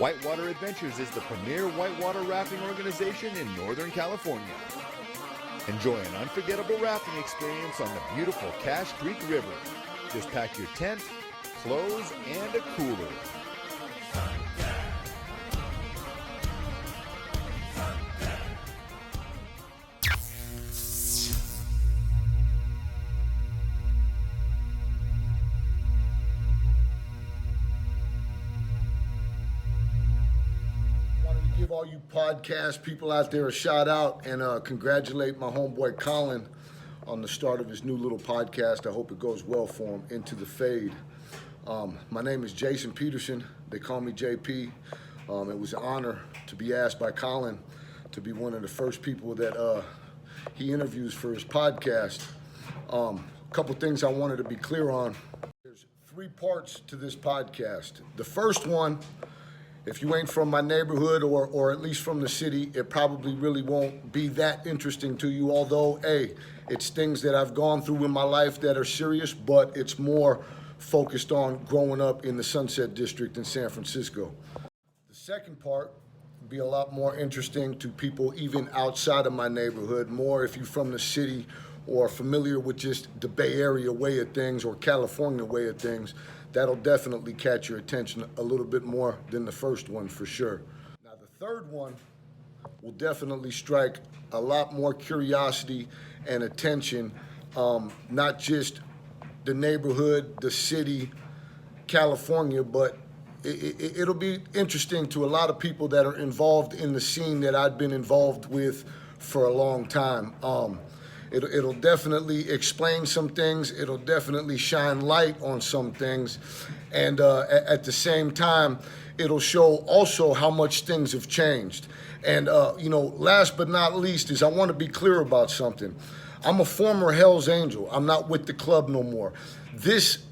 Whitewater Adventures is the premier whitewater rafting organization in Northern California. Enjoy an unforgettable rafting experience on the beautiful Cache Creek River. Just pack your tent, clothes, and a cooler. Give all you podcast people out there a shout out and congratulate my homeboy Colin on the start of his new little podcast. I hope it goes well for him, Into the Fade. My name is Jason Peterson. They call me JP. It was an honor to be asked by Colin to be one of the first people that he interviews for his podcast. A couple things I wanted to be clear on. There's 3 parts to this podcast. The first one, if you ain't from my neighborhood or at least from the city, it probably really won't be that interesting to you, although, hey, it's things that I've gone through in my life that are serious, but it's more focused on growing up in the Sunset District in San Francisco. The second part will be a lot more interesting to people even outside of my neighborhood, more if you're from the city or familiar with just the Bay Area way of things or California way of things. That'll definitely catch your attention a little bit more than the first one for sure. Now the third one will definitely strike a lot more curiosity and attention, not just the neighborhood, the city, California, but it'll be interesting to a lot of people that are involved in the scene that I've been involved with for a long time. It'll definitely explain some things. It'll definitely shine light on some things. And at the same time, it'll show also how much things have changed. And, last but not least is I want to be clear about something. I'm a former Hell's Angel. I'm not with the club no more. This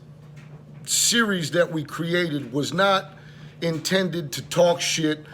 series that we created was not intended to talk shit,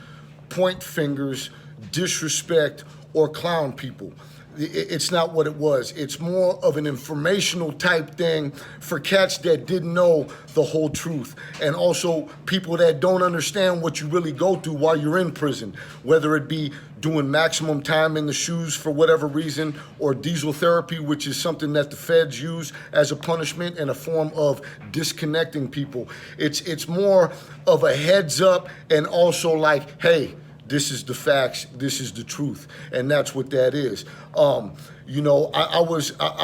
point fingers, disrespect, or clown people. It's not what it was. It's more of an informational type thing for cats that didn't know the whole truth. And also people that don't understand what you really go through while you're in prison, whether it be doing maximum time in the shoes for whatever reason, or diesel therapy, which is something that the feds use as a punishment and a form of disconnecting people. It's more of a heads up and also like, hey, this is the facts, this is the truth, and that's what that is. I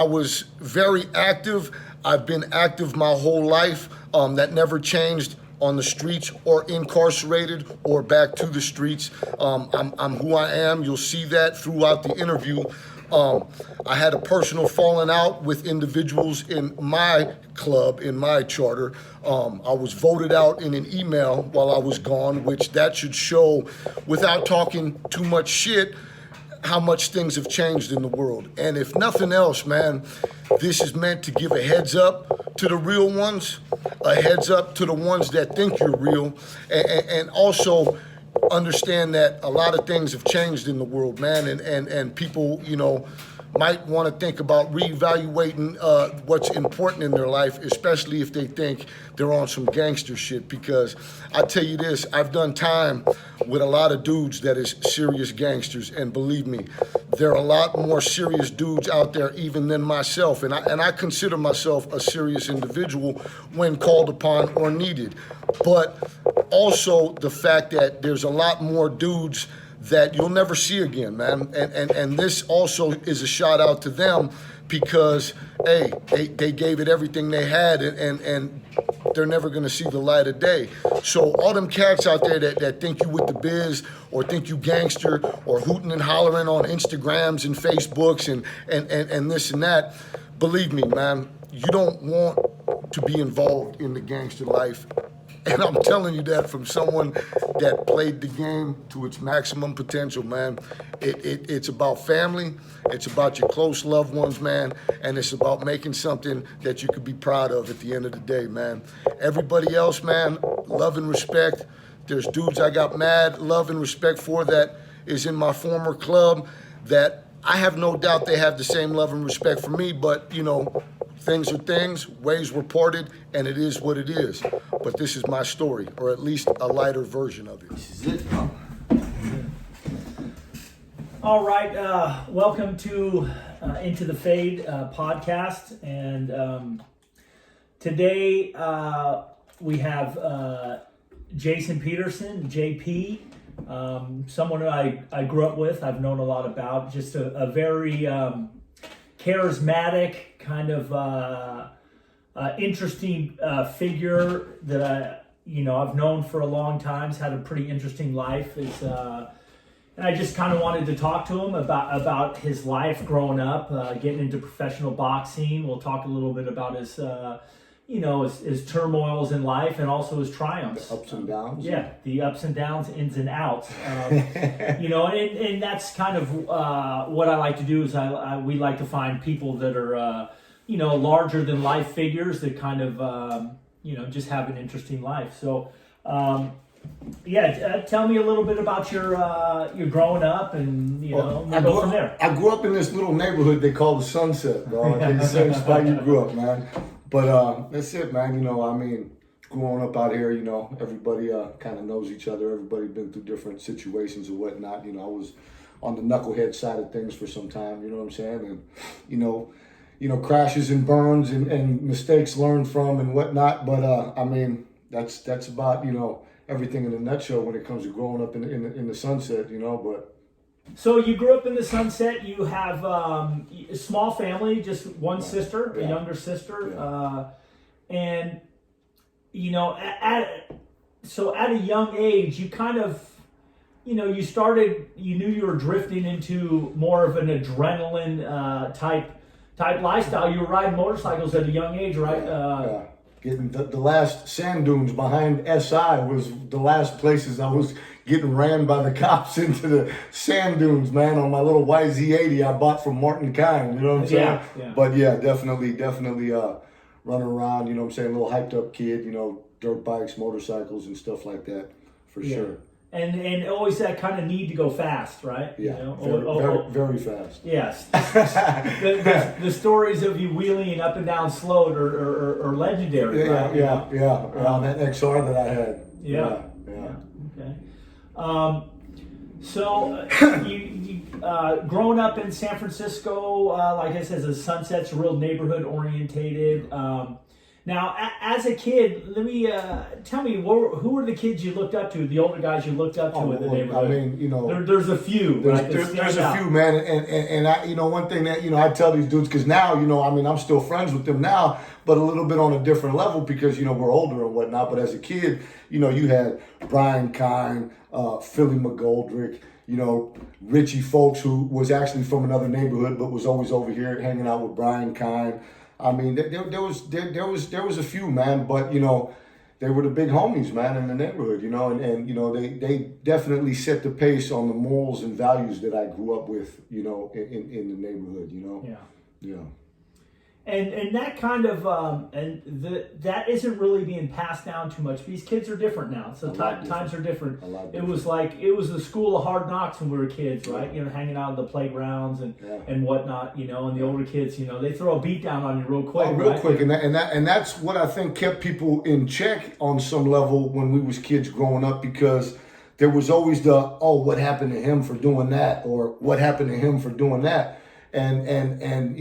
was very active. I've been active my whole life. That never changed on the streets or incarcerated or back to the streets. I'm who I am. You'll see that throughout the interview. I had a personal falling out with individuals in my club, in my charter. I was voted out in an email while I was gone, which that should show, without talking too much shit, how much things have changed in the world. And if nothing else, man, this is meant to give a heads up to the real ones, a heads up to the ones that think you're real, and also understand that a lot of things have changed in the world, man, and people, might want to think about reevaluating what's important in their life, especially if they think they're on some gangster shit. Because I tell you this, I've done time with a lot of dudes that is serious gangsters, and believe me, there are a lot more serious dudes out there even than myself, and I consider myself a serious individual when called upon or needed. But also the fact that there's a lot more dudes that you'll never see again, man. And this also is a shout out to them because, hey, they gave it everything they had and they're never gonna see the light of day. So all them cats out there that think you with the biz or think you gangster or hooting and hollering on Instagrams and Facebooks and this and that, believe me, man, you don't want to be involved in the gangster life. And I'm telling you that from someone that played the game to its maximum potential, man. It's about family, it's about your close loved ones, man, and it's about making something that you could be proud of at the end of the day, man. Everybody else, man, love and respect. There's dudes I got mad love and respect for that is in my former club that I have no doubt they have the same love and respect for me, but, things are things, ways were parted, and it is what it is. But this is my story, or at least a lighter version of it. This is it, huh? All right, welcome to Into the Fade podcast, and today we have Jason Peterson, JP, someone I grew up with, I've known a lot about, just a very charismatic, kind of interesting figure that I've known for a long time. He's had a pretty interesting life. And I just kind of wanted to talk to him about his life growing up, getting into professional boxing. We'll talk a little bit about his turmoils in life and also his triumphs. The ups and downs. Yeah, the ups and downs, ins and outs. And that's kind of what I like to do is we like to find people that are, larger than life figures that kind of, just have an interesting life. So, tell me a little bit about your growing up, and we'll go from there. I grew up in this little neighborhood they call the Sunset, bro. In the same spot you grew up, man. But that's it, man. Growing up out here, everybody kind of knows each other. Everybody been through different situations and whatnot. I was on the knucklehead side of things for some time. You know what I'm saying? And crashes and burns and mistakes learned from and whatnot. But that's about everything in a nutshell when it comes to growing up in the Sunset, but. So you grew up in the Sunset. You have a small family, just one sister, a younger sister, and at a young age, you kind of, you knew you were drifting into more of an adrenaline type lifestyle. You were riding motorcycles at a young age, right? Yeah. Getting the last sand dunes behind SI was the last places I was getting ran by the cops into the sand dunes, man, on my little YZ80 I bought from Martin Kind, you know what I'm saying? Yeah. But yeah, definitely running around, a little hyped up kid, dirt bikes, motorcycles and stuff like that, for sure. And always that kind of need to go fast, right? Yeah, very fast. Yes. the stories of you wheeling up and down slow are legendary, right? Yeah. That XR that I had. Yeah. Okay. So you growing up in San Francisco, like I said, the Sunset's real neighborhood orientated. Now, as a kid, let me tell me, who were the kids you looked up to? The older guys you looked up to in the neighborhood? There's a few. There's a few, man, and I, one thing that I tell these dudes, because now I'm still friends with them now, but a little bit on a different level because we're older and whatnot. But as a kid, you had Brian Kine, Philly McGoldrick, Richie Folks, who was actually from another neighborhood but was always over here hanging out with Brian Kine. I mean, there was a few, man, but they were the big homies, man, in the neighborhood, and they definitely set the pace on the morals and values that I grew up with, in the neighborhood, Yeah. And that kind of that isn't really being passed down too much. These kids are different now, so times are different. It was the school of hard knocks when we were kids, right? Hanging out on the playgrounds and whatnot, and the older kids, they throw a beat down on you real quick. Quick, and that's what I think kept people in check on some level when we was kids growing up, because there was always what happened to him for doing that, or what happened to him for doing that, and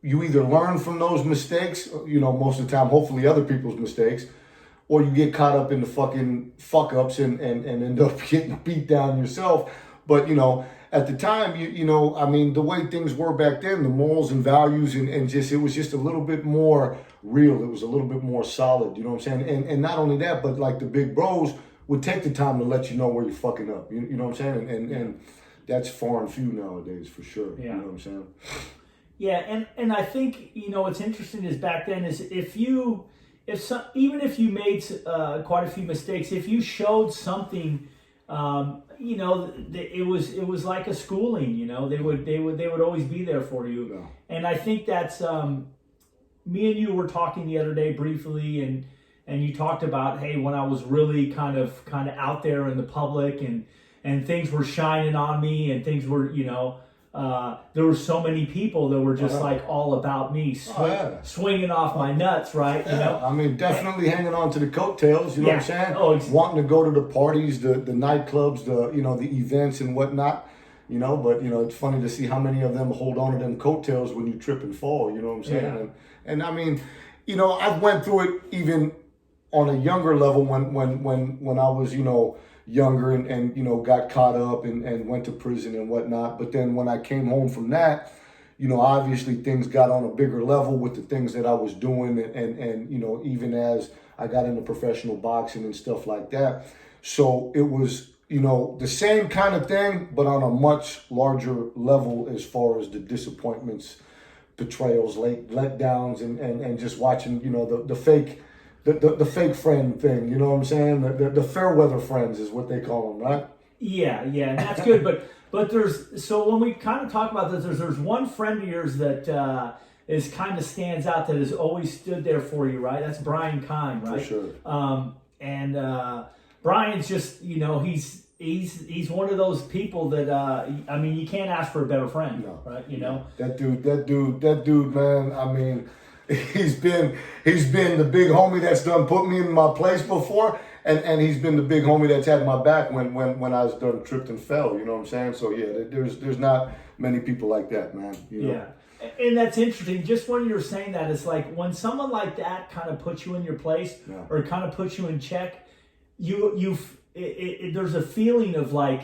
you either learn from those mistakes, most of the time, hopefully other people's mistakes, or you get caught up in the fucking fuck ups and end up getting beat down yourself. But, at the time, the way things were back then, the morals and values and just, it was just a little bit more real. It was a little bit more solid, you know what I'm saying? And not only that, but like the big bros would take the time to let you know where you're fucking up. You know what I'm saying? And that's far and few nowadays, for sure. Yeah. You know what I'm saying? Yeah, and I think what's interesting is back then is even if you made quite a few mistakes, if you showed something, it was like a schooling. They would always be there for you. Yeah. And I think that's me and you were talking the other day briefly, and you talked about, hey, when I was really kind of out there in the public and things were shining on me and things were there were so many people that were just like all about me, swinging off my nuts, right? Yeah. You know, I mean, definitely hanging on to the coattails. You know what I'm saying? Wanting to go to the parties, the nightclubs, the events and whatnot. You know, but it's funny to see how many of them hold on to them coattails when you trip and fall. You know what I'm saying? Yeah. And I mean, I've went through it even on a younger level when I was younger and got caught up and went to prison and whatnot. But then when I came home from that, obviously things got on a bigger level with the things that I was doing and even as I got into professional boxing and stuff like that. So it was, the same kind of thing, but on a much larger level as far as the disappointments, betrayals, letdowns, and just watching, the fake the fake friend thing, you know what I'm saying? The fair weather friends is what they call them, right? Yeah, and that's good. But so when we kind of talk about this, there's one friend of yours that is kind of stands out that has always stood there for you, right? That's Brian Kine, right? For sure. And Brian's just, he's one of those people that I mean, you can't ask for a better friend, right? That dude, man. I mean, he's been the big homie that's done put me in my place before, and he's been the big homie that's had my back when I was done tripped and fell. You know what I'm saying? So yeah, there's not many people like that, man. Yeah. And that's interesting. Just when you're saying that, it's like when someone like that kind of puts you in your place or kind of puts you in check, there's a feeling of like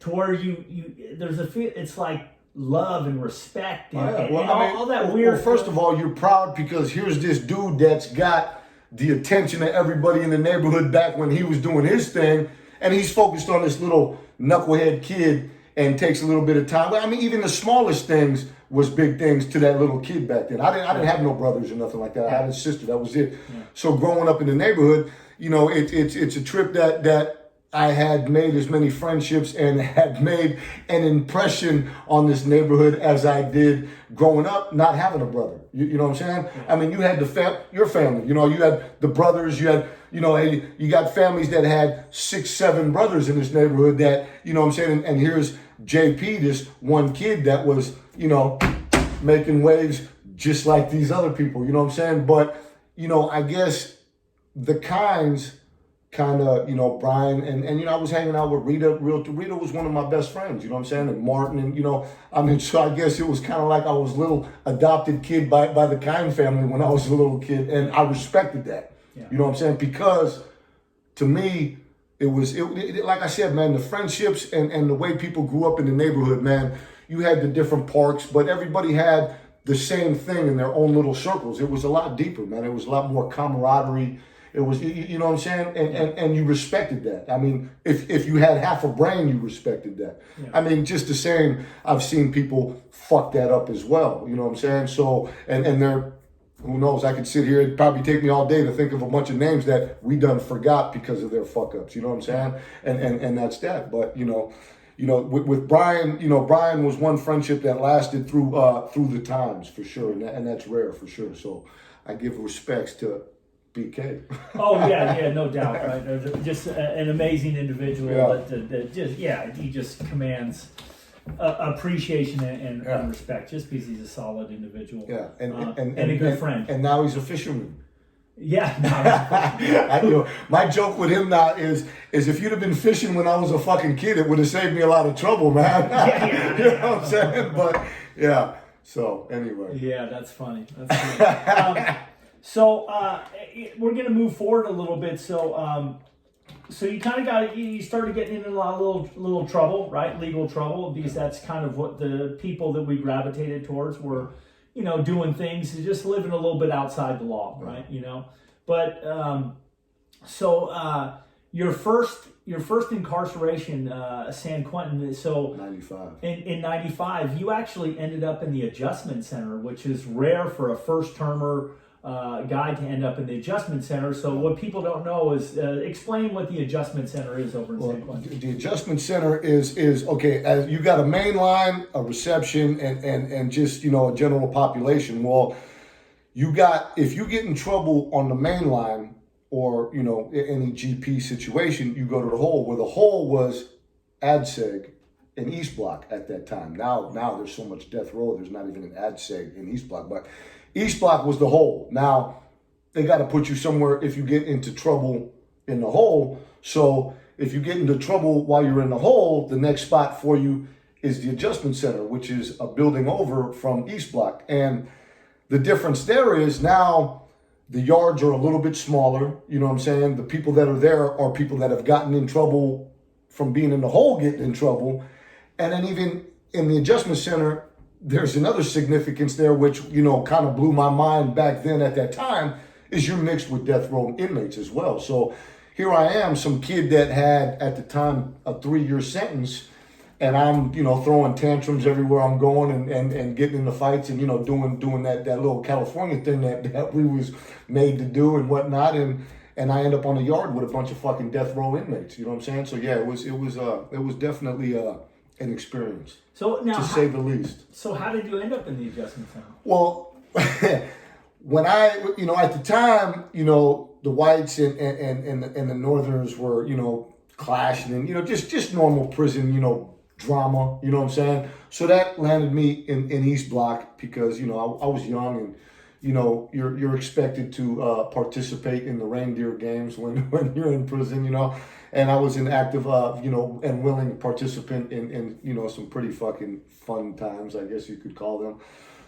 to where there's a feel. It's like love and respect and, all that weird. Well, first of all, you're proud because here's this dude that's got the attention of everybody in the neighborhood back when he was doing his thing, and he's focused on this little knucklehead kid and takes a little bit of time. I mean, even the smallest things was big things to that little kid back then. I didn't have no brothers or nothing like that. I had a sister. That was it. Yeah. So growing up in the neighborhood, it's a trip that I had made as many friendships and had made an impression on this neighborhood as I did growing up, not having a brother. You know what I'm saying? Yeah. I mean, you had your family. You had the brothers. You had, you got families that had 6, 7 brothers in this neighborhood that, you know what I'm saying? And here's JP, this one kid that was, making waves just like these other people. You know what I'm saying? But, I guess the Kines kind of, Brian, and I was hanging out with Rita. Rita was one of my best friends, you know what I'm saying? And Martin, and, so I guess it was kind of like I was a little adopted kid by the Kine family when I was a little kid, and I respected that, you know what I'm saying? Because to me, it was like I said, man, the friendships and the way people grew up in the neighborhood, man, you had the different parks, but everybody had the same thing in their own little circles. It was a lot deeper, man. It was a lot more camaraderie. It was, you know what I'm saying? And you respected that. I mean, if you had half a brain, you respected that. Yeah. I mean, just the same, I've seen people fuck that up as well. You know what I'm saying? So, and they're, who knows, I could sit here, it'd probably take me all day to think of a bunch of names that we done forgot because of their fuck ups. You know what I'm saying? And that's that. But, with Brian, Brian was one friendship that lasted through the times for sure. And that's rare for sure. So I give respects to BK. Oh yeah, no doubt, right? Just an amazing individual he just commands appreciation and respect just because he's a solid individual. Yeah, and a good friend. And now he's a fisherman. Yeah. My joke with him now is if you'd have been fishing when I was a fucking kid, it would have saved me a lot of trouble, man. You know what I'm saying? But yeah. So anyway. Yeah, that's funny. So we're going to move forward a little bit. So you kind of you started getting into a lot of little trouble, right? Legal trouble, because that's kind of what the people that we gravitated towards were, doing things, just living a little bit outside the law, right? But your first incarceration, San Quentin. So 95. In 95, you actually ended up in the adjustment center, which is rare for a first termer guy to end up in the adjustment center. So what people don't know is explain what the adjustment center is over in San Quentin. The adjustment center is okay, as you got a main line, a reception, and just a general population. Well, if you get in trouble on the main line or any GP situation, you go to the hole, where the hole was ADSEG in East Block at that time. Now there's so much death row, there's not even an ad seg in East Block. But East Block was the hole. Now, they got to put you somewhere if you get into trouble in the hole. So if you get into trouble while you're in the hole, the next spot for you is the Adjustment Center, which is a building over from East Block. And the difference there is now the yards are a little bit smaller. You know what I'm saying? The people that are there are people that have gotten in trouble from being in the hole, getting in trouble. And then even in the Adjustment Center, there's another significance there, which, you know, kind of blew my mind back then at that time, is you're mixed with death row inmates as well. So here I am, some kid that had, at the time, a 3-year sentence, and I'm, you know, throwing tantrums everywhere I'm going and getting into fights and, you know, doing that little California thing that we was made to do and whatnot. And I end up on the yard with a bunch of fucking death row inmates. You know what I'm saying? So yeah, it was definitely an experience. So now, to say the least. So how did you end up in the Adjustment Center? Well, when I, you know, at the time, you know, the whites and the northerners were, you know, clashing and, you know, just normal prison, you know, drama, you know what I'm saying? So that landed me in East Block because, you know, I was young and, you know, you're expected to participate in the reindeer games when you're in prison, you know, and I was an active, you know, and willing participant in, you know, some pretty fucking fun times, I guess you could call them.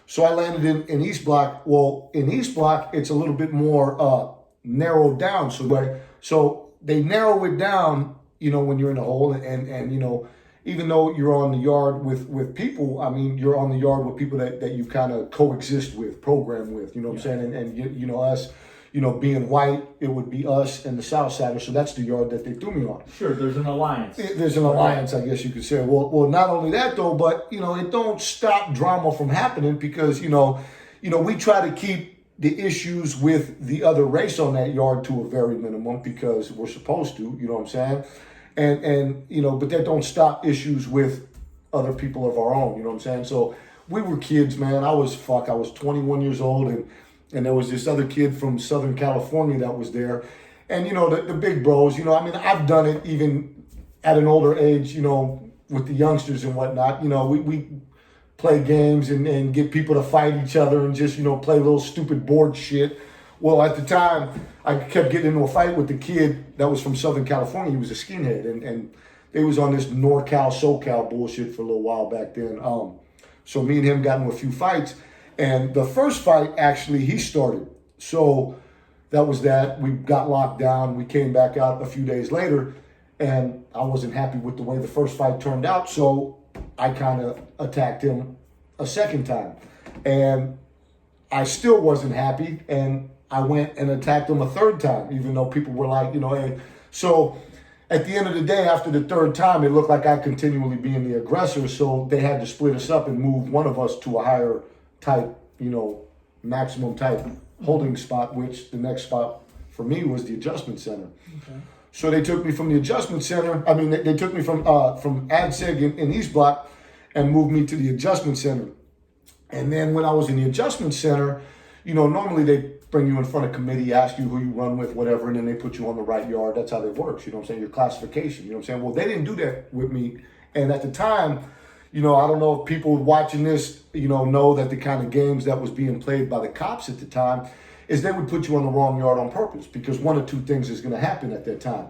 So I landed in East Block. Well, in East Block, it's a little bit more narrowed down. So they narrow it down, you know, when you're in the hole and you know, even though you're on the yard with people, I mean, you're on the yard with people that you kind of coexist with, program with, you know what I'm saying? And you know, us, you know, being white, it would be us and the Southsiders. So that's the yard that they threw me on. Sure, there's an alliance. There's an alliance, I guess you could say. Well, not only that though, but, you know, it don't stop drama from happening because, you know, we try to keep the issues with the other race on that yard to a very minimum because we're supposed to, you know what I'm saying? And you know, but that don't stop issues with other people of our own, you know what I'm saying? So we were kids, man. I was 21 years old and there was this other kid from Southern California that was there. And you know, the big bros, you know, I mean, I've done it even at an older age, you know, with the youngsters and whatnot. You know, we play games and get people to fight each other and just, you know, play little stupid board shit. Well, at the time, I kept getting into a fight with the kid that was from Southern California. He was a skinhead, and they was on this NorCal, SoCal bullshit for a little while back then. So me and him got into a few fights, and the first fight, actually, he started. So that was that. We got locked down. We came back out a few days later, and I wasn't happy with the way the first fight turned out, so I kind of attacked him a second time. And I still wasn't happy, and I went and attacked him a third time, even though people were like, you know, hey. So at the end of the day, after the third time, it looked like I continually being the aggressor. So they had to split us up and move one of us to a higher type, you know, maximum type holding spot, which the next spot for me was the Adjustment Center. Okay. So they took me from the Adjustment Center. I mean, they took me from AdSeg in East Block and moved me to the Adjustment Center. And then when I was in the Adjustment Center, you know, normally they bring you in front of committee, ask you who you run with, whatever, and then they put you on the right yard. That's how that works, you know what I'm saying? Your classification, you know what I'm saying? Well, they didn't do that with me. And at the time, you know, I don't know if people watching this, you know that the kind of games that was being played by the cops at the time is they would put you on the wrong yard on purpose because one or two things is going to happen at that time.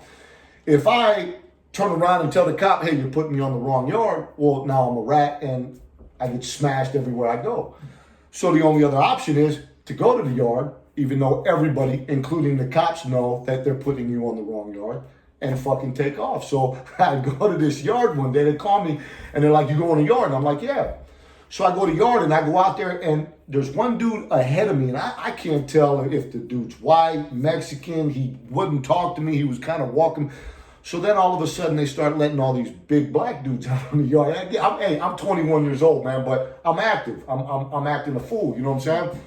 If I turn around and tell the cop, hey, you're putting me on the wrong yard, well, now I'm a rat and I get smashed everywhere I go. So the only other option is to go to the yard, even though everybody, including the cops, know that they're putting you on the wrong yard, and fucking take off. So I go to this yard one day, they call me, and they're like, you going to yard? And I'm like, yeah. So I go to yard, and I go out there, and there's one dude ahead of me, and I can't tell if the dude's white, Mexican, he wouldn't talk to me, he was kind of walking. So then all of a sudden, they start letting all these big black dudes out on the yard. I'm 21 years old, man, but I'm active. I'm acting a fool, you know what I'm saying?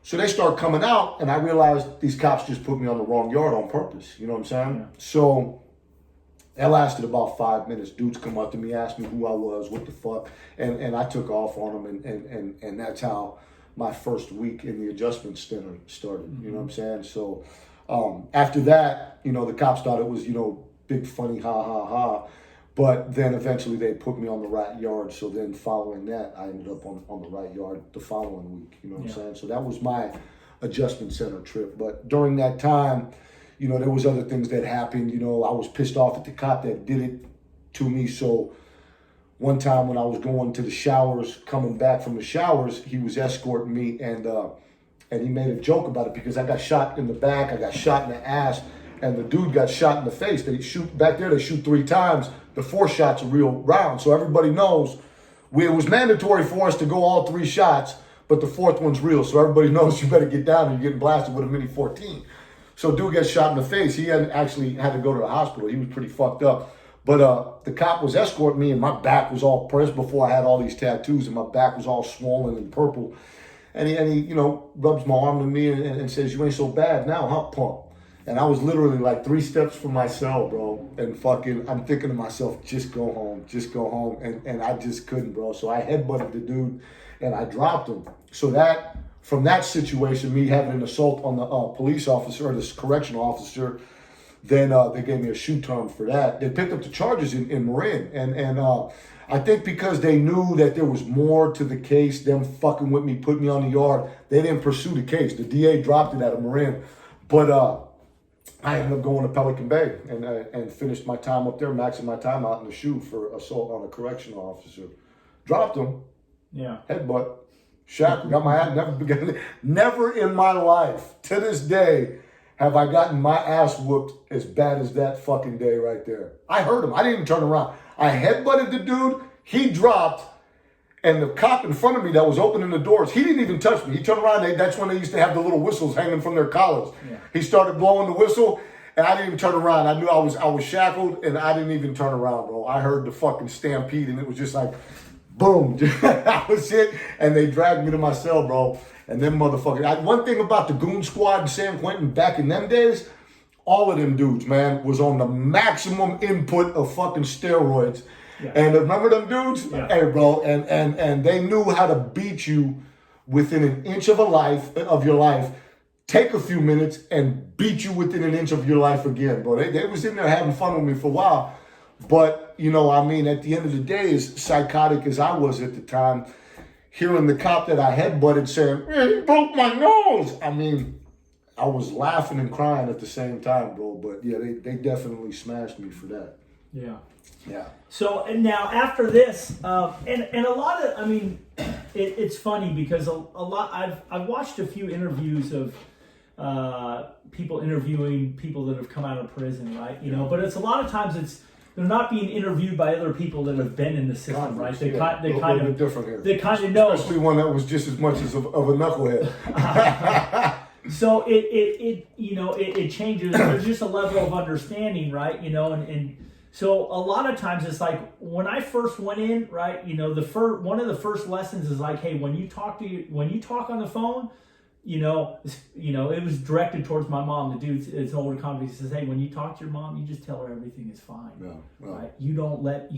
So they start coming out, and I realized these cops just put me on the wrong yard on purpose. You know what I'm saying? Yeah. So that lasted about 5 minutes. Dudes come up to me, ask me who I was, what the fuck, and I took off on them, and that's how my first week in the Adjustment Center started. Mm-hmm. You know what I'm saying? So after that, you know, the cops thought it was, you know, big funny ha ha ha. But then eventually they put me on the right yard. So then following that, I ended up on the right yard the following week. You know what I'm saying? So that was my adjustment center trip. But during that time, you know, there was other things that happened. You know, I was pissed off at the cop that did it to me. So one time when I was going to the showers, coming back from the showers, he was escorting me, and he made a joke about it because I got shot in the back, I got shot in the ass, and the dude got shot in the face. They shoot back there. They shoot 3 times. The 4th shot's a real round, so everybody knows it was mandatory for us to go all 3 shots, but the 4th one's real, so everybody knows you better get down and you're getting blasted with a Mini 14. So dude gets shot in the face. He actually had to go to the hospital. He was pretty fucked up. But the cop was escorting me, and my back was all pressed before I had all these tattoos, and my back was all swollen and purple. And he you know, rubs my arm to me and says, "You ain't so bad now, huh, punk?" And I was literally like 3 steps from my cell, bro. And fucking, I'm thinking to myself, just go home, just go home. And I just couldn't, bro. So I headbutted the dude, and I dropped him. So that, from that situation, me having an assault on the police officer, or this correctional officer, then they gave me a shoe term for that. They picked up the charges in Marin. And I think because they knew that there was more to the case, them fucking with me, put me on the yard, they didn't pursue the case. The DA dropped it out of Marin. But I ended up going to Pelican Bay and finished my time up there, maxing my time out in the shoe for assault on a correctional officer. Dropped him. Yeah. Headbutt. Shot. Got my ass. Never in my life, to this day, have I gotten my ass whooped as bad as that fucking day right there. I heard him. I didn't even turn around. I headbutted the dude. He dropped. And the cop in front of me that was opening the doors, he didn't even touch me. He turned around. That's when they used to have the little whistles hanging from their collars. Yeah. He started blowing the whistle, and I didn't even turn around. I knew I was shackled, and I didn't even turn around, bro. I heard the fucking stampede, and it was just like, boom. That was it. And they dragged me to my cell, bro. And them motherfuckers. One thing about the goon squad in San Quentin back in them days, all of them dudes, man, was on the maximum input of fucking steroids. Yeah. And remember them dudes? Yeah. Hey, bro, and they knew how to beat you within an inch of your life, take a few minutes, and beat you within an inch of your life again, bro. They was in there having fun with me for a while. But, you know, I mean, at the end of the day, as psychotic as I was at the time, hearing the cop that I headbutted saying, "Hey, he broke my nose." I mean, I was laughing and crying at the same time, bro. But yeah, they definitely smashed me for that. Yeah. Yeah. So, and now after this, and a lot of, I mean, it's funny because a lot, I've watched a few interviews of people interviewing people that have come out of prison, right? You know, but it's a lot of times they're not being interviewed by other people that have been in the system, right? They kind of different here. They kind of know, especially one that was just as much as of a knucklehead. So it changes. There's just a level of understanding, right? You know, and so a lot of times it's like when I first went in, right? You know, one of the first lessons is like, hey, when you talk on the phone, you know, it was directed towards my mom. The dude, it's an older convict. He says, hey, when you talk to your mom, you just tell her everything is fine, right? You don't let,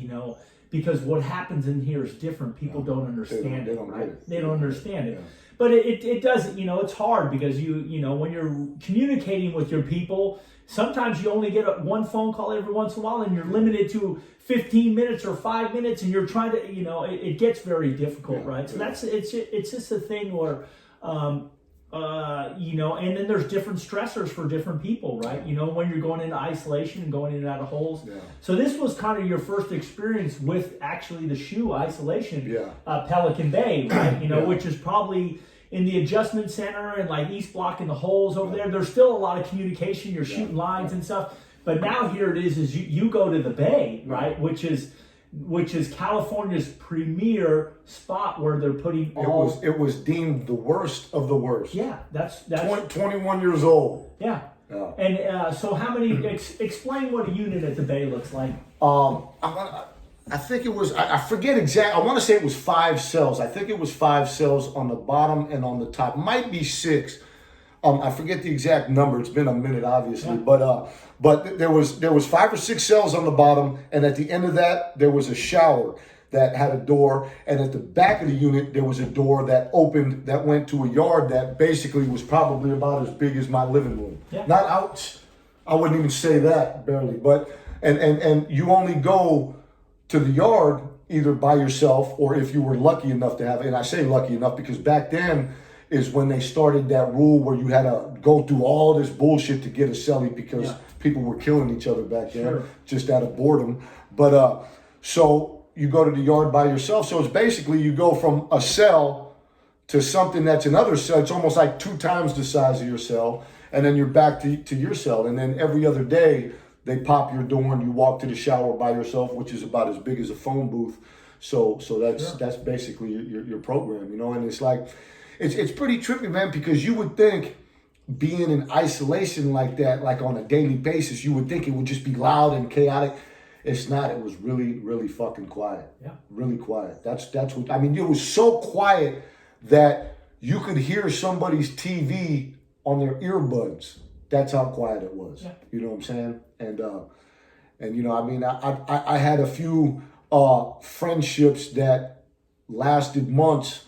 because what happens in here is different. People don't understand it, right? They don't understand it. But it does, it's hard because when you're communicating with your people, sometimes you only get one phone call every once in a while and you're limited to 15 minutes or 5 minutes and you're trying to, it gets very difficult, right? So it's just a thing where, and then there's different stressors for different people, right? When you're going into isolation and going in and out of holes. Yeah. So this was kind of your first experience with actually the shoe isolation, Pelican Bay, right? Which is probably in the adjustment center and like East Block and the holes over there. There's still a lot of communication. You're shooting lines and stuff. But now here it is you go to the Bay, right? Which is California's premier spot where they're putting all... It was deemed the worst of the worst. Yeah, that's 21 years old. Yeah. And so how many... explain what a unit at the Bay looks like. I think it was... I forget exactly. I want to say it was 5 cells. I think it was 5 cells on the bottom and on the top. Might be 6. I forget the exact number. It's been a minute, obviously. Yeah. But there was 5 or 6 cells on the bottom, and at the end of that, there was a shower that had a door, and at the back of the unit, there was a door that opened that went to a yard that basically was probably about as big as my living room. Yeah. Not out. I wouldn't even say that, barely. But and you only go to the yard either by yourself or if you were lucky enough to have it. And I say lucky enough because back then is when they started that rule where you had to go through all this bullshit to get a cellie because people were killing each other back then just out of boredom. But so you go to the yard by yourself. So it's basically you go from a cell to something that's another cell. It's almost like 2 times the size of your cell. And then you're back to your cell. And then every other day, they pop your door and you walk to the shower by yourself, which is about as big as a phone booth. So that's basically your program, you know. And it's like, it's pretty trippy, man, because you would think being in isolation like that, like on a daily basis, you would think it would just be loud and chaotic. It's not. It was really, really fucking quiet. Yeah, really quiet. That's what I mean. It was so quiet that you could hear somebody's TV on their earbuds. That's how quiet it was. Yeah. You know what I'm saying? And you know, I mean, I had a few friendships that lasted months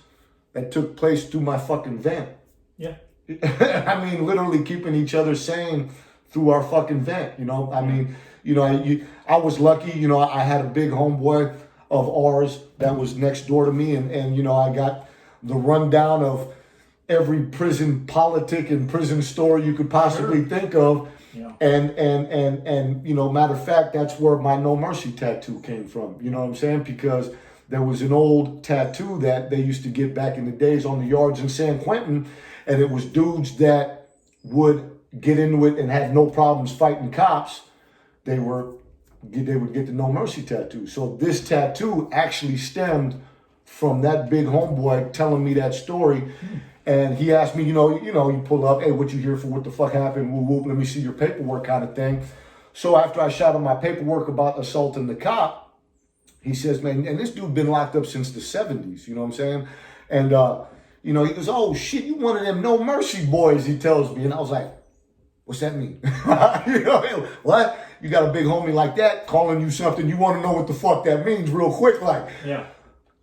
that took place through my fucking vent. Yeah. I mean, literally keeping each other sane through our fucking vent. You know, I mean, you know, I was lucky. You know, I had a big homeboy of ours that was next door to me, and you know, I got the rundown of every prison politic and prison story you could possibly think of. Yeah. And you know, matter of fact, that's where my No Mercy tattoo came from. You know what I'm saying? Because there was an old tattoo that they used to get back in the days on the yards in San Quentin, and it was dudes that would get into it and have no problems fighting cops. They would get the No Mercy tattoo. So this tattoo actually stemmed from that big homeboy telling me that story. And he asked me, you know, you pull up, hey, what you here for? What the fuck happened? Whoop, whoop, let me see your paperwork kind of thing. So after I shot him my paperwork about assaulting the cop, he says, man, and this dude been locked up since the 70s, you know what I'm saying? And, you know, he goes, oh, shit, you one of them No Mercy boys, he tells me. And I was like, what's that mean? You know, what? You got a big homie like that calling you something, you want to know what the fuck that means real quick, like. Yeah.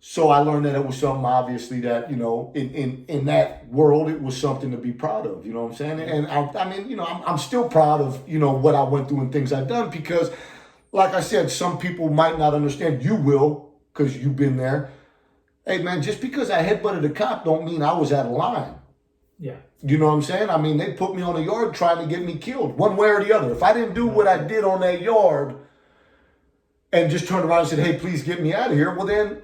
So I learned that it was something, obviously, that, you know, in that world, it was something to be proud of, you know what I'm saying? And I mean, you know, I'm still proud of, you know, what I went through and things I've done because, like I said, some people might not understand. You will, because you've been there. Hey, man, just because I headbutted a cop don't mean I was out of line. Yeah. You know what I'm saying? I mean, they put me on the yard trying to get me killed, one way or the other. If I didn't do what I did on that yard and just turned around and said, hey, please get me out of here, well, then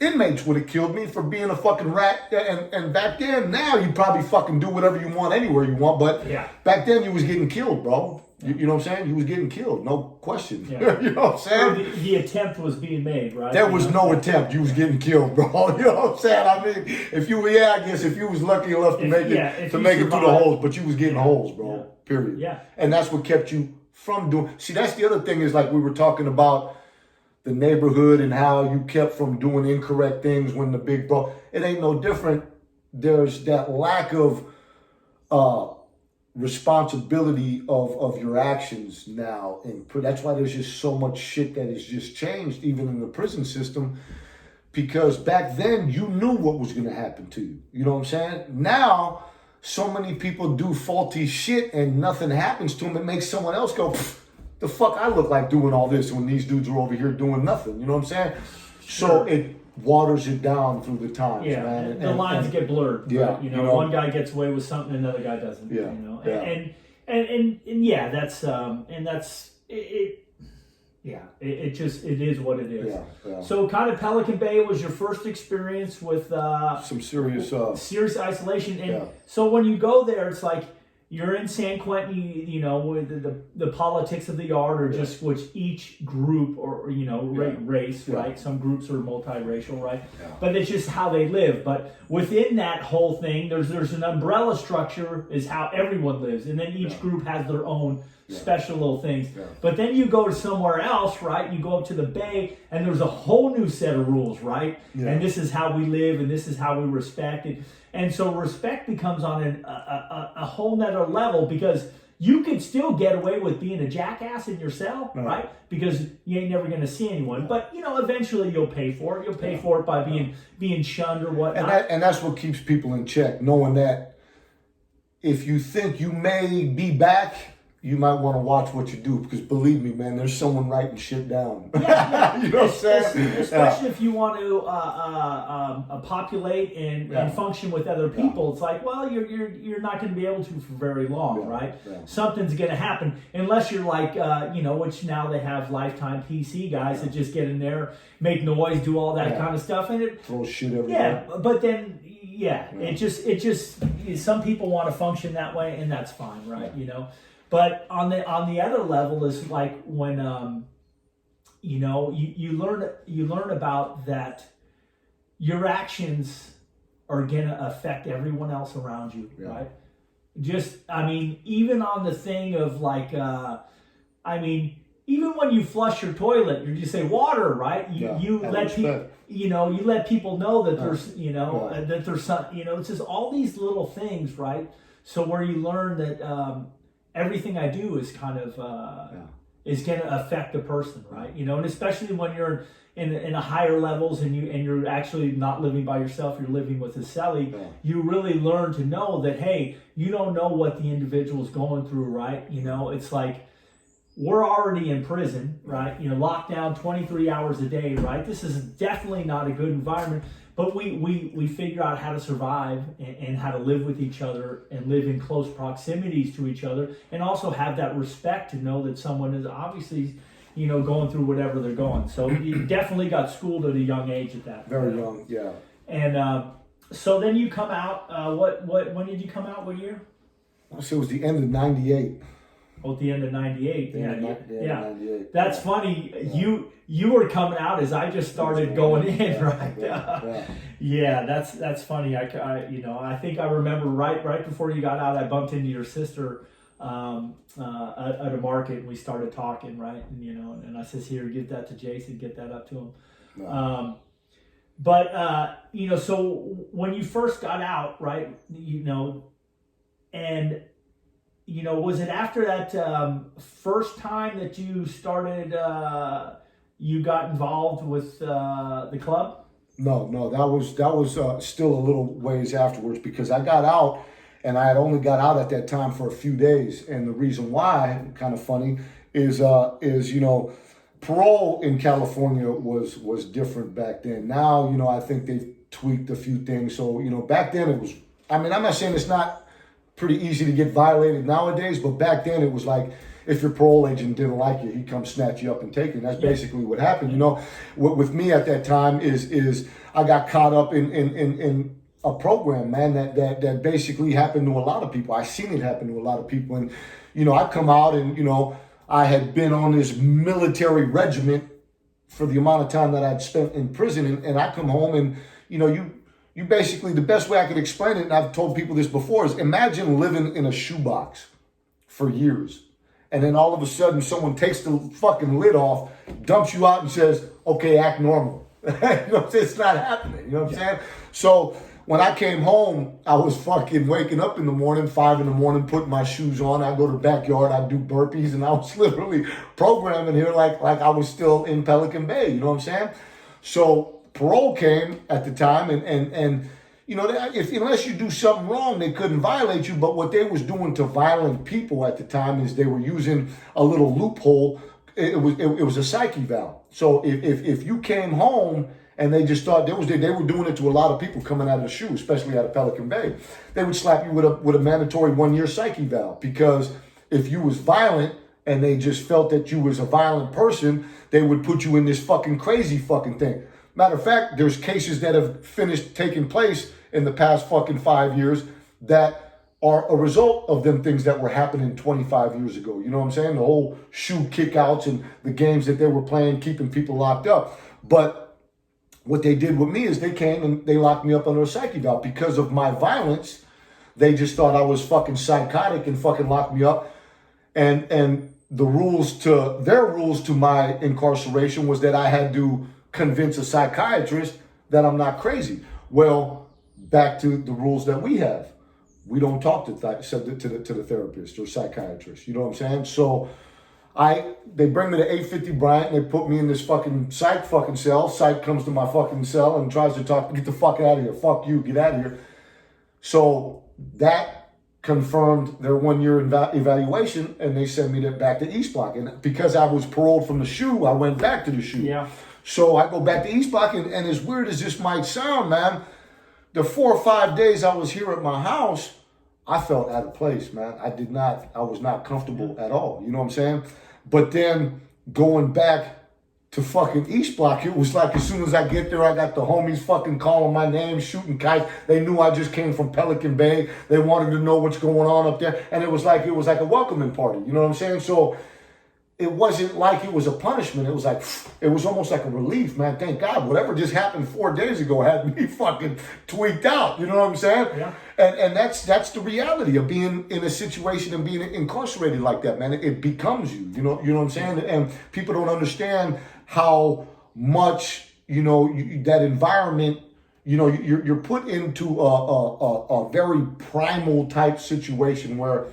inmates would have killed me for being a fucking rat. And back then, now you probably fucking do whatever you want anywhere you want. But back then, you was getting killed, bro. You know what I'm saying? You was getting killed, no question. Yeah. You know what I'm saying? So the attempt was being made, right? There was no attempt. You was getting killed, bro. You know what I'm saying? I mean, if you was lucky enough to make it through the holes, but you was getting holes, bro. Yeah. Period. Yeah. And that's what kept you from doing. See, that's the other thing is like we were talking about the neighborhood and how you kept from doing incorrect things when the big bro. It ain't no different. There's that lack of responsibility of your actions now, and that's why there's just so much shit that has just changed, even in the prison system. Because back then you knew what was going to happen to you. You know what I'm saying? Now, so many people do faulty shit and nothing happens to them. It makes someone else go, the fuck I look like doing all this when these dudes are over here doing nothing. You know what I'm saying? Sure. So it waters it down through the times, man. And the lines get blurred. Yeah. Right? You know, one guy gets away with something, another guy doesn't. Yeah. You know? And yeah, that's it. Yeah, it is what it is. Yeah. So kind of Pelican Bay was your first experience with some serious isolation. And so when you go there, it's like you're in San Quentin, you know, with the politics of the yard are just which each group or, you know, race, right? Some groups are multiracial, right? Yeah. But it's just how they live. But within that whole thing, there's an umbrella structure is how everyone lives. And then each group has their own special little things. Yeah. But then you go to somewhere else, right? You go up to the Bay and there's a whole new set of rules, right? Yeah. And this is how we live and this is how we respect it. And so respect becomes on a whole nother level because you could still get away with being a jackass in your cell, right? Because you ain't never going to see anyone. But, you know, eventually you'll pay for it. You'll pay for it by being shunned or whatnot. And that's what keeps people in check, knowing that if you think you may be back you might want to watch what you do, because believe me, man, there's someone writing shit down. Yeah. You know what I'm saying? Especially if you want to populate and function with other people. It's like, well, you're not going to be able to for very long, right? Yeah. Something's going to happen unless you're like, which now they have lifetime PC guys that just get in there, make noise, do all that kind of stuff, and it throw shit everywhere. Yeah, but then it just some people want to function that way, and that's fine, right? Yeah. But on the other level is like when you learn about that your actions are gonna affect everyone else around you, right? Just even on the thing of like even when you flush your toilet, you just say water, right? You let people you let people know that there's that there's some it's just all these little things, right? So where you learn that everything I do is kind of is going to affect the person, right? And especially when you're in a higher levels and you're actually not living by yourself, you're living with a cellie. You really learn to know that, hey, you don't know what the individual's going through, right? It's like we're already in prison, right? Locked down 23 hours a day, right? This is definitely not a good environment. But we figure out how to survive and how to live with each other and live in close proximities to each other, and also have that respect to know that someone is obviously, going through whatever they're going. So you definitely got schooled at a young age at that. Very young, yeah. And so then you come out. When did you come out? What year? So it was the end of '98. Oh, at the end of '98. Yeah. 98. That's funny. Yeah. You were coming out as I just started going in, right? Yeah, that's funny. I think I remember right before you got out, I bumped into your sister at a market, and we started talking, right? And and I says, "Here, give that to Jason. Get that up to him." No. So when you first got out, right? And was it after that first time that you started? You got involved with the club? No, that was still a little ways afterwards, because I got out, and I had only got out at that time for a few days. And the reason why, kind of funny, is parole in California was different back then. Now, I think they've tweaked a few things. So, back then it was, I'm not saying it's not pretty easy to get violated nowadays, but back then it was like, if your parole agent didn't like you, he'd come snatch you up and take you. And that's basically what happened. With me at that time is I got caught up in a program, man, that basically happened to a lot of people. I seen it happen to a lot of people. And, I come out and, I had been on this military regiment for the amount of time that I'd spent in prison. And I come home and, you basically, the best way I could explain it, and I've told people this before, is imagine living in a shoebox for years. And then all of a sudden, someone takes the fucking lid off, dumps you out, and says, "Okay, act normal." It's not happening. You know what I'm saying? So when I came home, I was fucking waking up in the morning, 5 a.m, putting my shoes on. I go to the backyard, I do burpees, and I was literally programming here like I was still in Pelican Bay. You know what I'm saying? So parole came at the time, and unless you do something wrong, they couldn't violate you. But what they was doing to violent people at the time is they were using a little loophole. It was a psyche valve. So if you came home and they just thought they were doing it to a lot of people coming out of the shoe, especially out of Pelican Bay, they would slap you with a mandatory 1-year psyche valve, because if you was violent and they just felt that you was a violent person, they would put you in this fucking crazy fucking thing. Matter of fact, there's cases that have taken place in the past fucking 5 years that are a result of them things that were happening 25 years ago. You know what I'm saying? The whole shoe kickouts and the games that they were playing, keeping people locked up. But what they did with me is they came and they locked me up under a psyche valve because of my violence. They just thought I was fucking psychotic and fucking locked me up. And their rules to my incarceration was that I had to convince a psychiatrist that I'm not crazy. Well, back to the rules that we have. We don't talk to the therapist or psychiatrist. You know what I'm saying? So they bring me to 850 Bryant and they put me in this fucking psych fucking cell. Psych comes to my fucking cell and tries to talk, get the fuck out of here. Fuck you, get out of here. So that confirmed their 1 year evaluation, and they sent me back to East Block. And because I was paroled from the SHU, I went back to the SHU. Yeah. So I go back to East Block, and as weird as this might sound, man, the 4 or 5 days I was here at my house, I felt out of place, man. I was not comfortable at all. You know what I'm saying? But then going back to fucking East Block, it was like as soon as I get there, I got the homies fucking calling my name, shooting kites. They knew I just came from Pelican Bay. They wanted to know what's going on up there. And it was like a welcoming party. You know what I'm saying? So it wasn't like it was a punishment. It was almost like a relief, man. Thank God. Whatever just happened 4 days ago had me fucking tweaked out. You know what I'm saying? Yeah. And that's the reality of being in a situation and being incarcerated like that, man. It becomes you. You know what I'm saying? And people don't understand how much, that environment, you're put into a very primal type situation where,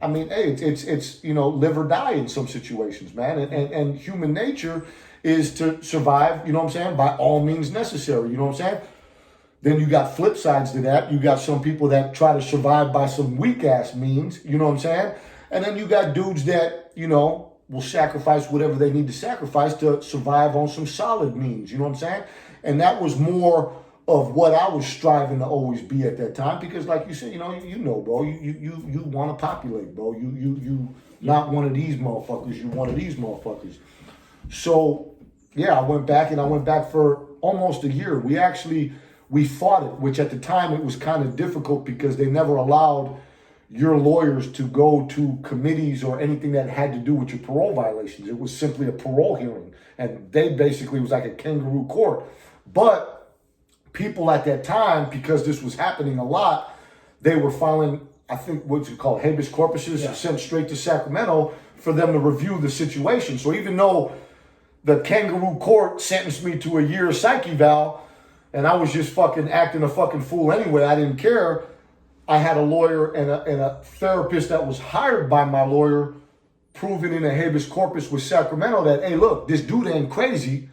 I mean, hey, it's live or die in some situations, man. And human nature is to survive, you know what I'm saying, by all means necessary, you know what I'm saying? Then you got flip sides to that. You got some people that try to survive by some weak ass means, you know what I'm saying? And then you got dudes that, will sacrifice whatever they need to sacrifice to survive on some solid means, you know what I'm saying? And that was more of what I was striving to always be at that time, because like you said, bro, you want to populate, bro. You not one of these motherfuckers, you one of these motherfuckers. So yeah, I went back for almost a year. We fought it, which at the time it was kind of difficult because they never allowed your lawyers to go to committees or anything that had to do with your parole violations. It was simply a parole hearing. And they basically was like a kangaroo court. But people at that time, because this was happening a lot, they were filing, I think, what's it called, habeas corpuses, sent straight to Sacramento for them to review the situation. So even though the kangaroo court sentenced me to a year psych eval, and I was just fucking acting a fucking fool anyway, I didn't care, I had a lawyer and a therapist that was hired by my lawyer proving in a habeas corpus with Sacramento that, hey, look, this dude ain't crazy.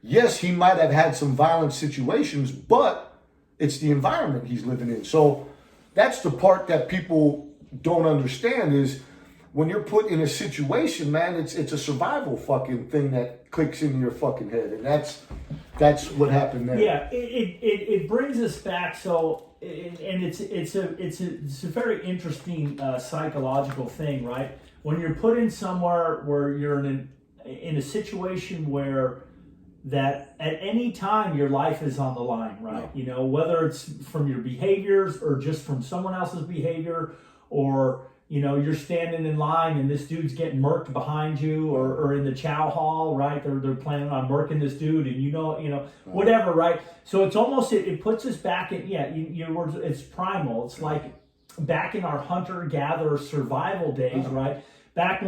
Yes, he might have had some violent situations, but it's the environment he's living in. So that's the part that people don't understand is when you're put in a situation, man, it's a survival fucking thing that clicks into your fucking head. And that's what happened there. Yeah, it brings us back. So, and it's a very interesting psychological thing, right? When you're put in somewhere where you're in a situation where that at any time your life is on the line, right? Yeah. Whether it's from your behaviors or just from someone else's behavior, or you're standing in line and this dude's getting murked behind you, or in the chow hall, right? They're planning on murking this dude, and whatever, right? So it's almost it puts us back in your words. It's primal. It's like back in our hunter-gatherer survival days, right? Back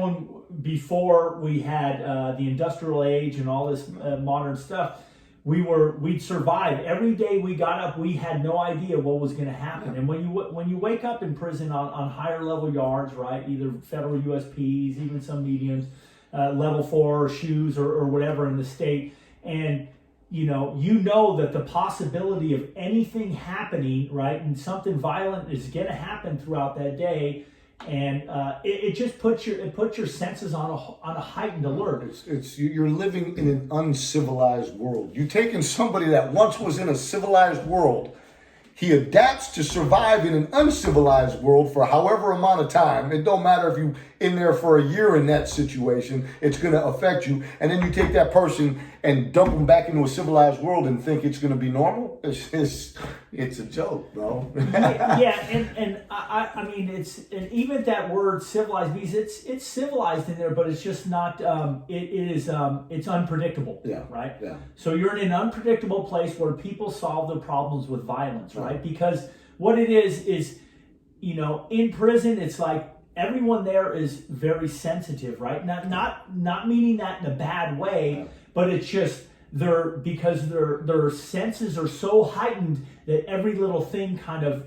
before we had the industrial age and all this modern stuff. We'd survive. Every day we got up, we had no idea what was going to happen. And when you wake up in prison on higher level yards, right, either federal USPs, even some mediums, level 4 SHUs or whatever in the state, and you know that the possibility of anything happening, right, and something violent is going to happen throughout that day. And it just puts your senses on a heightened alert. You're living in an uncivilized world. You're taking somebody that once was in a civilized world. He adapts to survive in an uncivilized world for however amount of time. It don't matter if you're in there for a year in that situation, it's going to affect you. And then you take that person and dump them back into a civilized world and think it's going to be normal. It's a joke, bro. and I mean and even that word civilized means it's civilized in there, but it's just not. It's unpredictable. Yeah. Right. Yeah. So you're in an unpredictable place where people solve their problems with violence, right? Because what it is in prison, it's like everyone there is very sensitive, right? Not meaning that in a bad way, but it's just because their senses are so heightened that every little thing kind of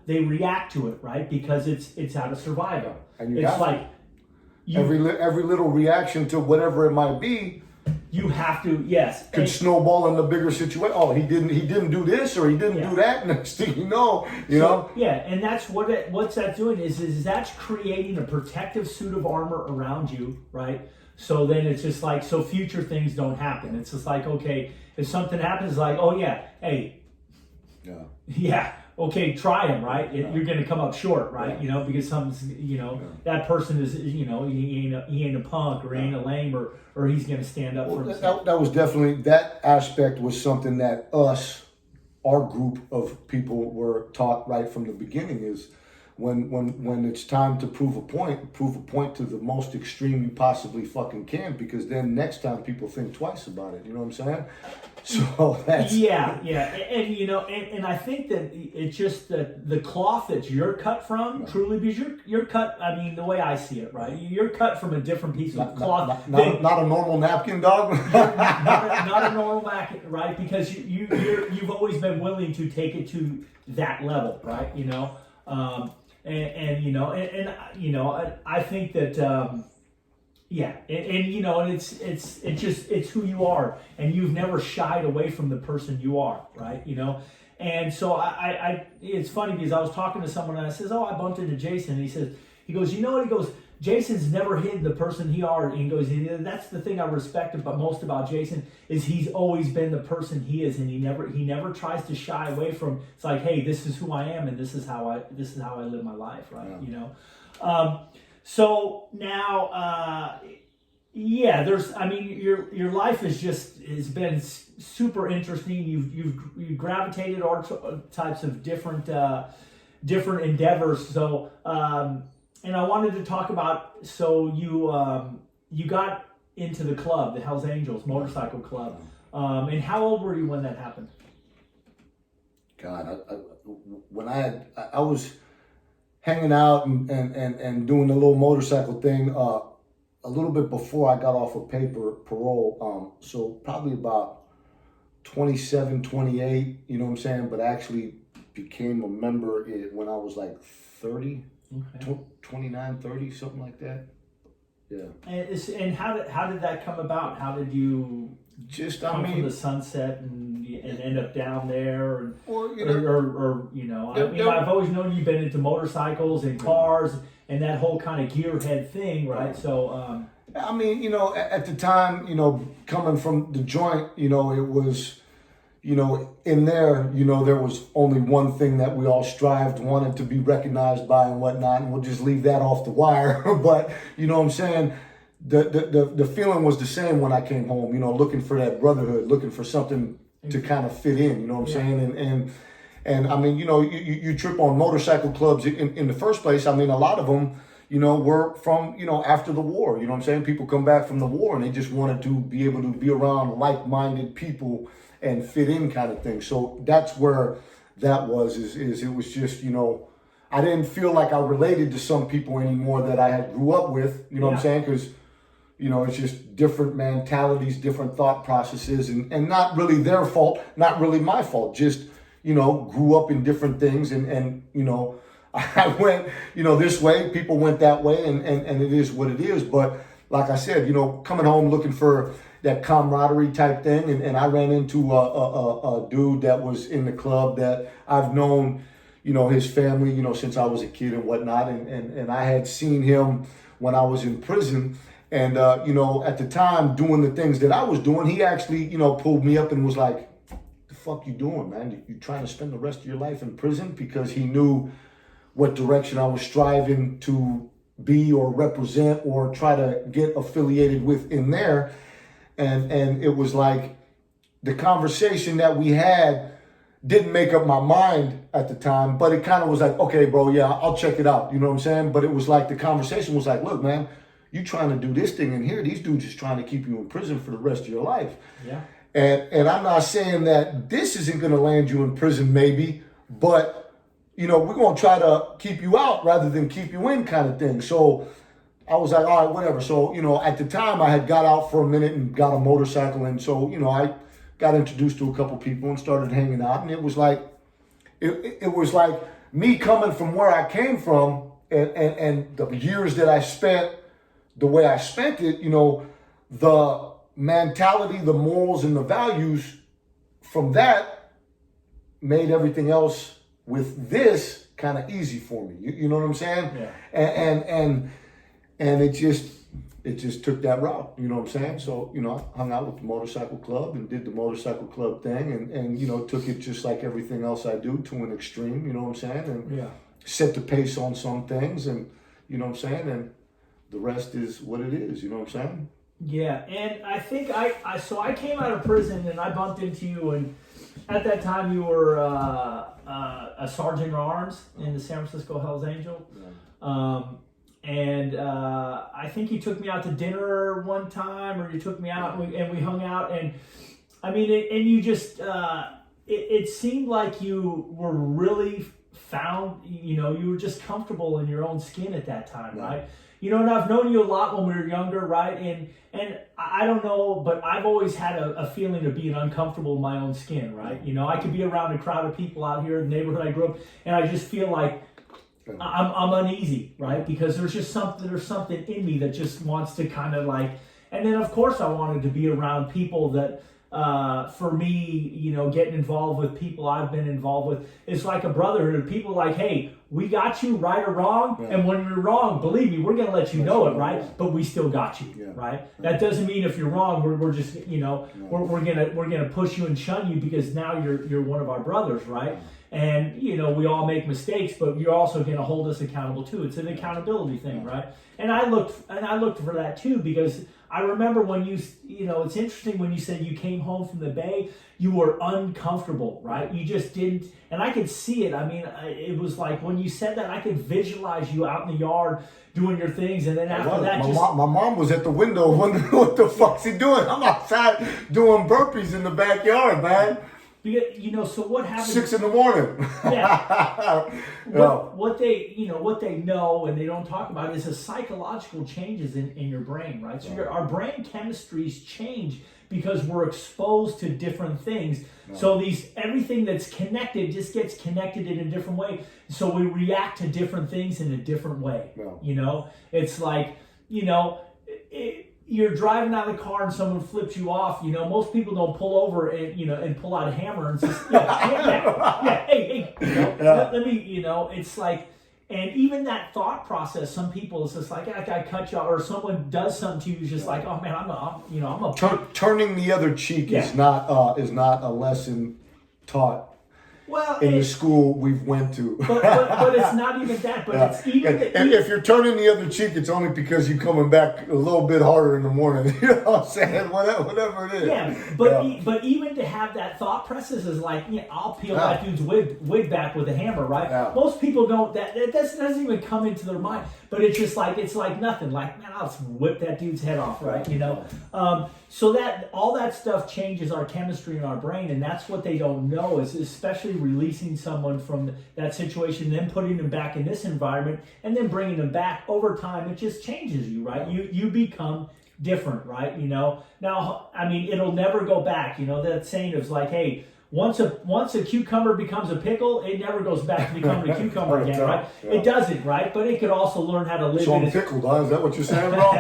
they react to it, right? Because it's out of survival. And it's like every little reaction to whatever it might be You have to, yes. Could snowball in the bigger situation. Oh, he didn't do this or he didn't do that. Next thing you know, Yeah, and that's what's that doing is that's creating a protective suit of armor around you, right? So then it's just like, so future things don't happen. It's just like, okay, if something happens, like, oh yeah, hey, yeah, okay, try him, right? You're going to come up short, right? Because that person is, he ain't a punk or he ain't a lame or he's going to stand up for himself. That was definitely, that aspect was something that our group of people were taught right from the beginning is when it's time to prove a point to the most extreme you possibly fucking can, because then next time people think twice about it. You know what I'm saying? So that's and I think that it's just that the cloth that you're cut from truly, because you're cut. I mean, the way I see it, right? You're cut from a different piece of cloth. Not a normal napkin, dog. not a normal napkin, right? Because you've always been willing to take it to that level, right? I think that. It's who you are, and you've never shied away from the person you are, right? And so I it's funny because I was talking to someone and I says, oh, I bumped into Jason, and he goes, you know what? He goes, Jason's never hid the person he are. And he goes, that's the thing I respect most about Jason is he's always been the person he is, and he never tries to shy away from. It's like, hey, this is who I am, and this is how I live my life, right? So now, your life has been super interesting. You've gravitated all types of different endeavors. So, and I wanted to talk about, so you got into the club, the Hells Angels motorcycle club. And how old were you when that happened? God, when I was hanging out and doing the little motorcycle thing a little bit before I got off of parole. So probably about 27, 28, you know what I'm saying? But actually became a member when I was like 30, 29, 30, something like that. Yeah. And how did that come about? How did you come from the Sunset and end up down there? I've always known you've been into motorcycles and cars and that whole kind of gearhead thing, right? So, at the time, coming from the joint, it was, in there, there was only one thing that we all wanted to be recognized by and whatnot, and we'll just leave that off the wire. But, you know what I'm saying? The feeling was the same when I came home, looking for that brotherhood, looking for something to kind of fit in, you know what I'm saying? And I mean, you trip on motorcycle clubs in the first place. I mean, a lot of them, were from, after the war, you know what I'm saying? People come back from the war and they just wanted to be able to be around like-minded people and fit in kind of thing. So that's where that was, is it was just, I didn't feel like I related to some people anymore that I had grew up with, you know what I'm saying? Because, it's just different mentalities, different thought processes, and not really their fault, not really my fault, just, grew up in different things and I went, this way, people went that way, and it is what it is. But like I said, coming home looking for that camaraderie type thing, and I ran into a dude that was in the club that I've known, his family, since I was a kid and whatnot, and I had seen him when I was in prison. And, at the time, doing the things that I was doing, he actually, pulled me up and was like, the fuck you doing, man? You trying to spend the rest of your life in prison? Because he knew what direction I was striving to be or represent or try to get affiliated with in there. And it was like the conversation that we had didn't make up my mind at the time, but it kind of was like, okay, bro, yeah, I'll check it out. You know what I'm saying? But it was like the conversation was like, look, man, you trying to do this thing in here. These dudes just trying to keep you in prison for the rest of your life. Yeah. And I'm not saying that this isn't going to land you in prison, maybe, but, we're going to try to keep you out rather than keep you in kind of thing. So I was like, all right, whatever. So, at the time I had got out for a minute and got a motorcycle. And so, I got introduced to a couple people and started hanging out. And it was like, it was like me coming from where I came from and the years that I spent, the way I spent it, the mentality, the morals, and the values from that made everything else with this kind of easy for me. You know what I'm saying? Yeah. And it just took that route. You know what I'm saying? So, I hung out with the motorcycle club and did the motorcycle club thing, and took it just like everything else I do to an extreme. You know what I'm saying? And set the pace on some things, and you know what I'm saying? And the rest is what it is. You know what I'm saying? Yeah, and I think I came out of prison and I bumped into you, and at that time you were a sergeant in arms in the San Francisco Hells Angel. And I think you took me out to dinner one time, or you took me out and we hung out, and I mean, and you just it seemed like you were really found, you were just comfortable in your own skin at that time, right? And I've known you a lot when we were younger, right? And I don't know, but I've always had a feeling of being uncomfortable in my own skin, right? I could be around a crowd of people out here in the neighborhood I grew up, and I just feel like I'm uneasy, right? Because there's something in me that just wants to kind of like, and then of course I wanted to be around people that, for me, getting involved with people I've been involved with, it's like a brotherhood. People like, hey, we got you, right or wrong, and when you're wrong, believe me, we're gonna let you know it, right? But we still got you, right? That doesn't mean if you're wrong, we're just, we're gonna push you and shun you because now you're one of our brothers, right? And we all make mistakes, but you're also going to hold us accountable too. It's an accountability thing, right? And I looked for that too, because I remember when it's interesting when you said you came home from the Bay, you were uncomfortable, right? You just didn't, and I could see it. I mean, it was like when you said that, I could visualize you out in the yard doing your things, and then after that, my mom was at the window wondering what the fuck's he doing. I'm outside doing burpees in the backyard, man. Because, so what happens? 6 a.m. Yeah. What they know and they don't talk about is the psychological changes in your brain, right? So our brain chemistries change because we're exposed to different things. So everything that's connected just gets connected in a different way. So we react to different things in a different way. It's like, you're driving out of the car and someone flips you off, most people don't pull over and pull out a hammer and say, hey, let me, it's like, and even that thought process, some people, it's just like, I cut you off, or someone does something to you, it's just like, oh man, turning the other cheek is not a lesson taught in the school we've went to. But it's not even that. But it's even. And if you're turning the other cheek, it's only because you're coming back a little bit harder in the morning. You know what I'm saying? Whatever it is. Yeah, but even to have that thought process is like, I'll peel that dude's wig back with a hammer, right? Yeah. Most people don't. That doesn't even come into their mind. But it's just like nothing. Like, man, I'll just whip that dude's head off, right? So that all that stuff changes our chemistry in our brain, and that's what they don't know is especially releasing someone from that situation, then putting them back in this environment, and then bringing them back over time. It just changes you, right? You become different, right? Now, I mean, it'll never go back. That saying is like, hey, once a cucumber becomes a pickle, it never goes back to becoming a cucumber again, right? Yeah. It doesn't, right? But it could also learn how to live. So I'm pickled, huh? Is that what you're saying, bro?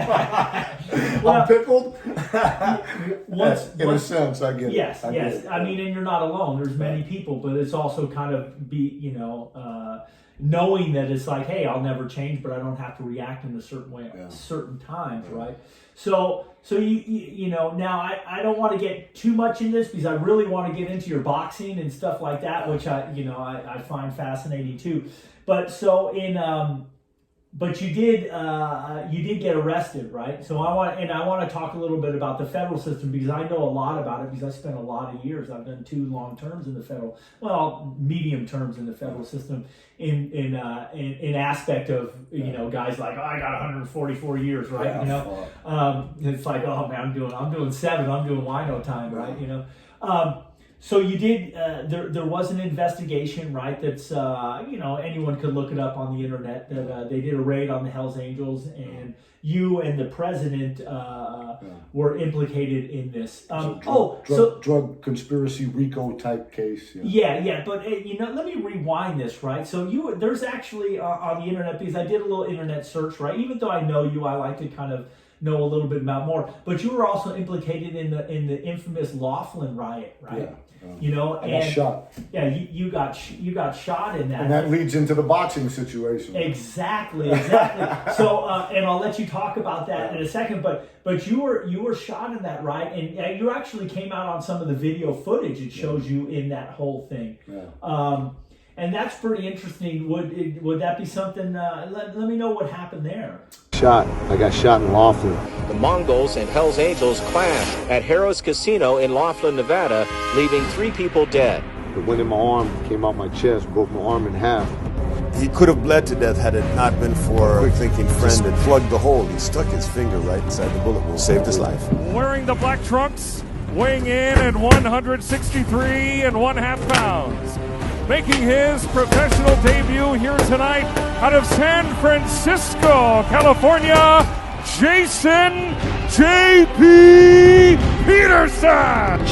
I'm pickled? In a sense, I get it. Yes. I mean, and you're not alone. There's many people, but it's also kind of knowing that it's like, hey, I'll never change, but I don't have to react in a certain way at certain times, right? So now I don't want to get too much in this because I really want to get into your boxing and stuff like that, which I find fascinating too. But but you did get arrested, right? So I want to talk a little bit about the federal system because I know a lot about it because I spent a lot of years. I've done 2 long terms in the medium terms in the federal system in aspect of guys like, oh, I got 144 years, right? It's like, oh man, I'm doing 7, I'm doing wino time, right? So you did. There was an investigation, right? That's anyone could look it up on the internet. That they did a raid on the Hells Angels, and you and the president were implicated in this. Drug conspiracy RICO type case. Yeah. But let me rewind this, right? So there's actually on the internet, because I did a little internet search, right? Even though I know you, I like to kind of know a little bit about more. But you were also implicated in the infamous Laughlin riot, right? Yeah. You know, I got shot. Yeah, you got shot in that. And that leads into the boxing situation. Exactly. So, and I'll let you talk about that in a second. But you were shot in that riot, and you actually came out on some of the video footage. It shows you in that whole thing. Yeah. And that's pretty interesting. Would that be something? Let me know what happened there. I got shot in Laughlin. The Mongols and Hells Angels clashed at Harrah's Casino in Laughlin, Nevada, leaving 3 people dead. The wind in my arm came out my chest, broke my arm in half. He could have bled to death had it not been for a quick-thinking friend that plugged the hole. He stuck his finger right inside the bullet wound, saved his life. Wearing the black trunks, weighing in at 163.5 pounds. Making his professional debut here tonight out of San Francisco, California, Jason J.P. Peterson.